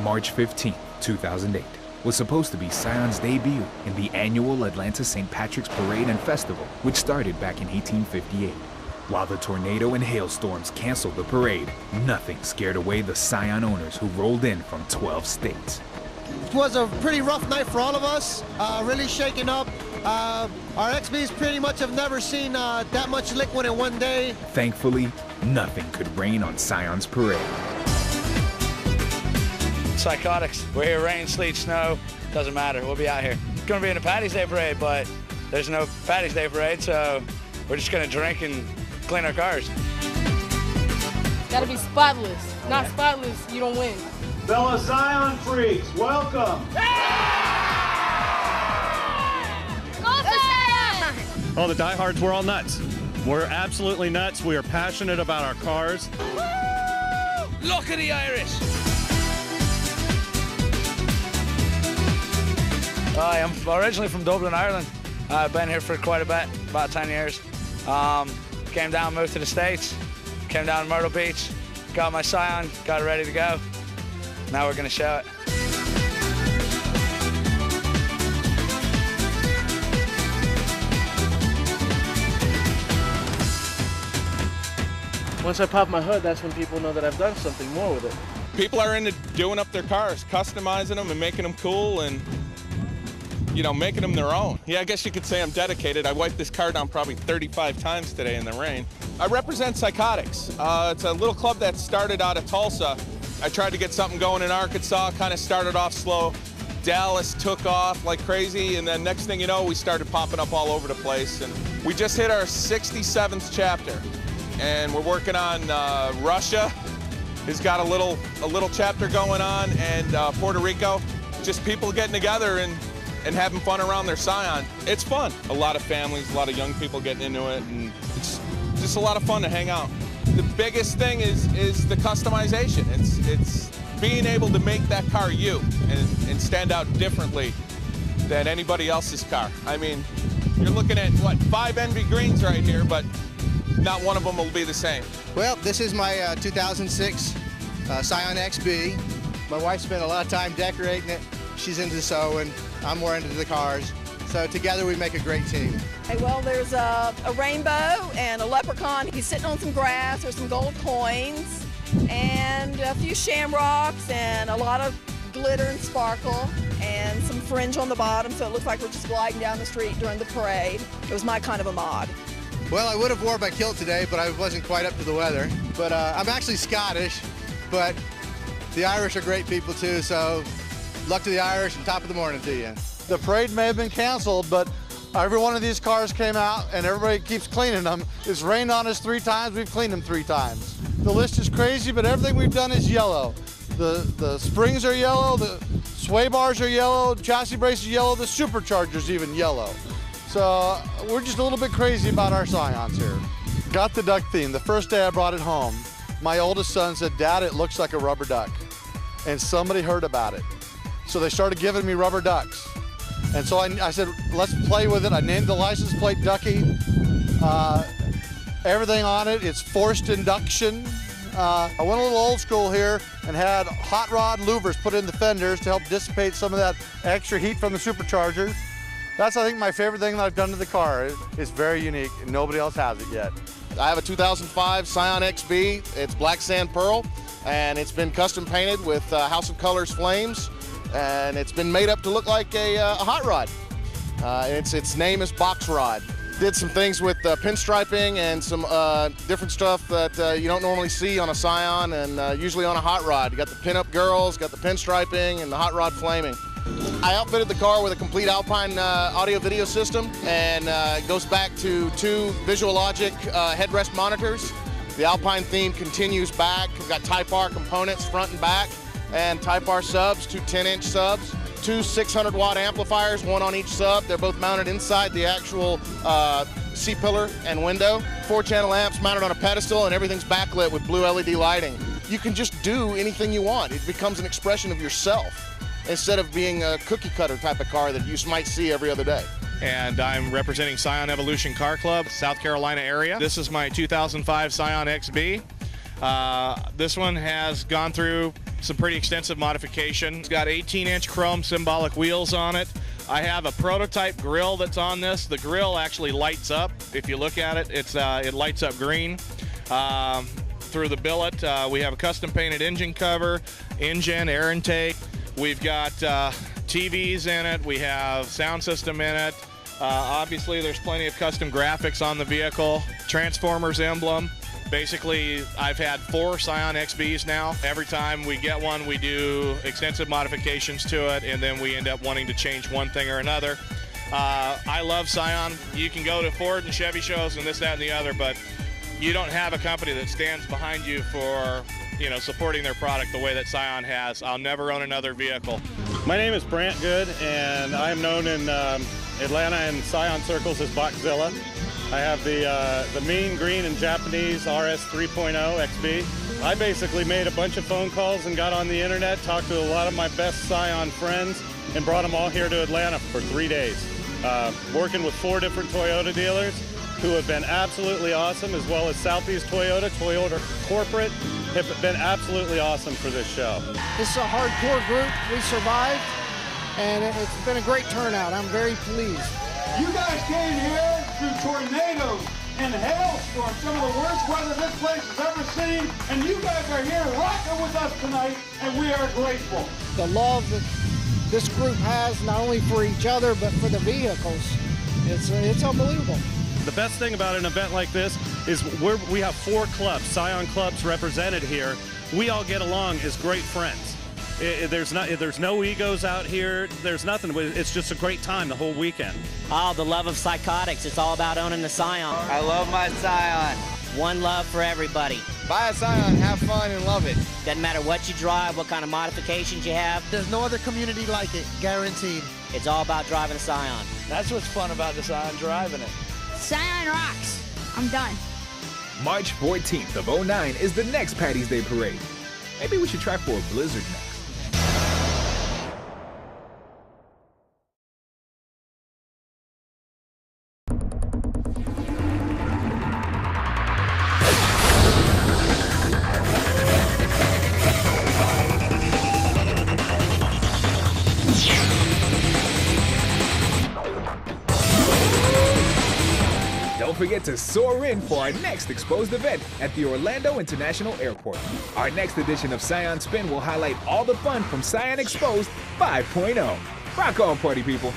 March 15, 2008, was supposed to be Scion's debut in the annual Atlanta St. Patrick's Parade and Festival, which started back in 1858. While the tornado and hailstorms canceled the parade, nothing scared away the Scion owners who rolled in from 12 states. It was a pretty rough night for all of us, really shaken up. Our XBs pretty much have never seen that much liquid in one day. Thankfully, nothing could rain on Scion's parade. Psychotics. We're here, rain, sleet, snow, doesn't matter, we'll be out here. It's gonna be in a Patty's Day parade, but there's no Patty's Day parade, so we're just gonna drink and clean our cars. Gotta be spotless. Not spotless, you don't win. Fellow Scion freaks, welcome. Oh, the diehards, we're all nuts. We're absolutely nuts. We are passionate about our cars. Woo! Look at the Irish. I'm originally from Dublin, Ireland. I've been here for quite a bit, about 10 years. Came down, moved to the States, came down to Myrtle Beach, got my Scion, got it ready to go. Now we're gonna show it. Once I pop my hood, that's when people know that I've done something more with it. People are into doing up their cars, customizing them and making them cool and, you know, making them their own. Yeah, I guess you could say I'm dedicated. I wiped this car down probably 35 times today in the rain. I represent Psychotics. It's a little club that started out of Tulsa. I tried to get something going in Arkansas, kind of started off slow. Dallas took off like crazy, and then next thing you know, we started popping up all over the place. And we just hit our 67th chapter. And we're working on Russia has got a little chapter going on, and Puerto Rico. Just people getting together and having fun around their Scion. It's fun. A lot of families, a lot of young people getting into it, and it's just a lot of fun to hang out. The biggest thing is the customization. It's being able to make that car you and stand out differently than anybody else's car. I mean, you're looking at, what, 5 Envy Greens right here, but not one of them will be the same. Well, this is my 2006 Scion XB. My wife spent a lot of time decorating it. She's into sewing. I'm more into the cars. So together we make a great team. Hey, well, there's a rainbow and a leprechaun. He's sitting on some grass. There's some gold coins and a few shamrocks and a lot of glitter and sparkle and some fringe on the bottom, so it looks like we're just gliding down the street during the parade. It was my kind of a mod. Well, I would have wore my kilt today, but I wasn't quite up to the weather. But I'm actually Scottish, but the Irish are great people too, so luck to the Irish and top of the morning to you. The parade may have been canceled, but every one of these cars came out and everybody keeps cleaning them. It's rained on us 3 times, we've cleaned them 3 times. The list is crazy, but everything we've done is yellow. The springs are yellow, the sway bars are yellow, the chassis brace is yellow, the supercharger's even yellow. So we're just a little bit crazy about our Scions here. Got the duck theme. The first day I brought it home, my oldest son said, "Dad, it looks like a rubber duck." And somebody heard about it. So they started giving me rubber ducks. And so I said, let's play with it. I named the license plate Ducky. Everything on it, it's forced induction. I went a little old school here and had hot rod louvers put in the fenders to help dissipate some of that extra heat from the supercharger. That's, I think, my favorite thing that I've done to the car. It's very unique, and nobody else has it yet. I have a 2005 Scion XB. It's black sand pearl, and it's been custom painted with House of Colors flames, and it's been made up to look like a hot rod. Its name is Box Rod. Did some things with pinstriping and some different stuff that you don't normally see on a Scion and usually on a hot rod. You got the pinup girls, got the pinstriping, and the hot rod flaming. I outfitted the car with a complete Alpine audio-video system, and it goes back to 2 VisualLogic headrest monitors. The Alpine theme continues back. We've got Type R components front and back, and Type R subs, 2 10-inch subs, 2 600-watt amplifiers, 1 on each sub. They're both mounted inside the actual C-pillar and window. 4-channel amps mounted on a pedestal, and everything's backlit with blue LED lighting. You can just do anything you want. It becomes an expression of yourself, instead of being a cookie cutter type of car that you might see every other day. And I'm representing Scion Evolution Car Club, South Carolina area. This is my 2005 Scion XB. This one has gone through some pretty extensive modification. It's got 18-inch chrome symbolic wheels on it. I have a prototype grill that's on this. The grill actually lights up. If you look at it, it lights up green through the billet. We have a custom painted engine cover, engine, air intake. We've got TVs in it. We have sound system in it. Obviously, there's plenty of custom graphics on the vehicle. Transformers emblem. Basically, I've had 4 Scion XBs now. Every time we get one, we do extensive modifications to it, and then we end up wanting to change one thing or another. I love Scion. You can go to Ford and Chevy shows and this, that, and the other, but you don't have a company that stands behind you for, supporting their product the way that Scion has. I'll never own another vehicle. My name is Brant Good, and I'm known in Atlanta and Scion circles as Boxzilla. I have the mean green and Japanese RS 3.0 XB. I basically made a bunch of phone calls and got on the internet, talked to a lot of my best Scion friends, and brought them all here to Atlanta for 3 days. Working with 4 different Toyota dealers who have been absolutely awesome, as well as Southeast Toyota Corporate, have been absolutely awesome for this show. This is a hardcore group. We survived, and it's been a great turnout. I'm very pleased. You guys came here through tornadoes and hailstorms, some of the worst weather this place has ever seen, and you guys are here rocking with us tonight, and we are grateful. The love that this group has, not only for each other, but for the vehicles, it's unbelievable. The best thing about an event like this is we have 4 clubs, Scion clubs represented here. We all get along as great friends. There's no egos out here. There's nothing. It's just a great time the whole weekend. Oh, the love of psychotics. It's all about owning the Scion. I love my Scion. One love for everybody. Buy a Scion, have fun, and love it. Doesn't matter what you drive, what kind of modifications you have. There's no other community like it, guaranteed. It's all about driving a Scion. That's what's fun about the Scion, driving it. Scion rocks. I'm done. March 14th of '09 is the next Paddy's Day Parade. Maybe we should try for a blizzard next. Don't forget to soar in for our next exposed event at the Orlando International Airport. Our next edition of Scion Spin will highlight all the fun from Scion Exposed 5.0. Rock on, party people.